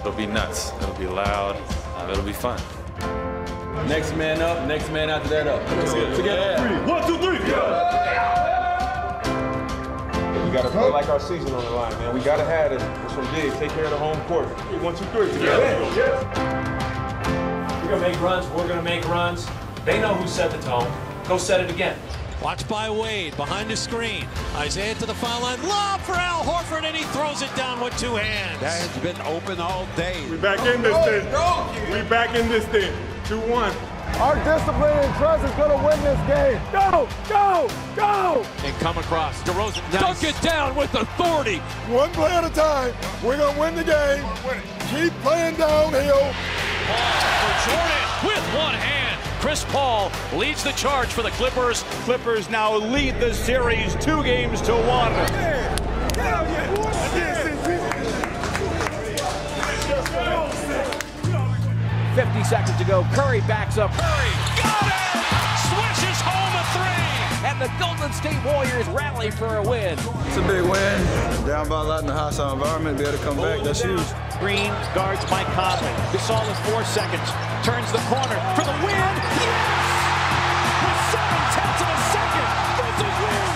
It'll be nuts. It'll be loud. It'll be fun. Next man up, next man after that up. Together. Yeah. 1, 2, 3. We got to play like our season on the line, man. We got to have it with some digs. Take care of the home court. 1, 2, 3. Together. You're going to make runs. We're going to make runs. They know who set the tone. Go set it again. Watched by Wade, behind the screen. Isaiah to the foul line. Lob for Al Horford, and he throws it down with 2 hands. That has been open all day. We back in this thing. We back in this thing. 2-1. Our discipline and trust is going to win this game. Go, go, go! And come across. DeRozan dunk it down with authority. One play at a time. We're going to win the game. Keep playing downhill. Paul for Jordan with 1 hand. Chris Paul leads the charge for the Clippers. Clippers now lead the series 2 games to 1. 50 seconds to go. Curry backs up. Curry got it! Swishes home a 3. And the Golden State Warriors rally for a win. It's a big win. Down by a lot in a hostile environment. Be able to come back. That's huge. Green guards Mike Conley. Gasol with 4 seconds. Turns the corner for the win. Yes! With 7/10 of a second for the win!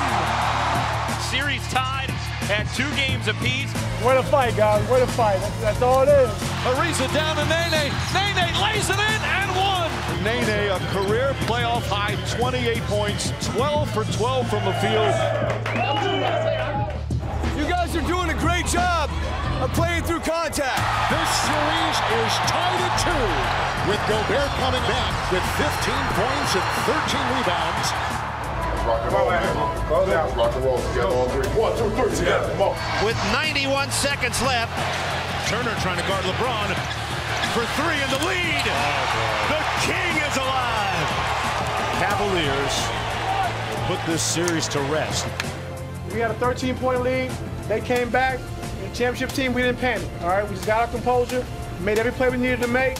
Series tied at 2 games apiece. Way to fight, guys. Way to fight. That's all it is. Ariza down to Nene. Nene lays it in and 1. Nene, a career playoff high 28 points, 12 for 12 from the field. You guys are doing a great job of playing through contact. This series is tied at 2, with Gobert coming back with 15 points and 13 rebounds. Rock and roll. Close out. Rock and roll. Together on 3. 1, 2, 3. Together. Come on. With 91 seconds left, Turner trying to guard LeBron for 3 in the lead. The king is alive. Cavaliers put this series to rest. We had a 13-point lead. They came back. The championship team, we didn't panic. All right, we just got our composure, made every play we needed to make.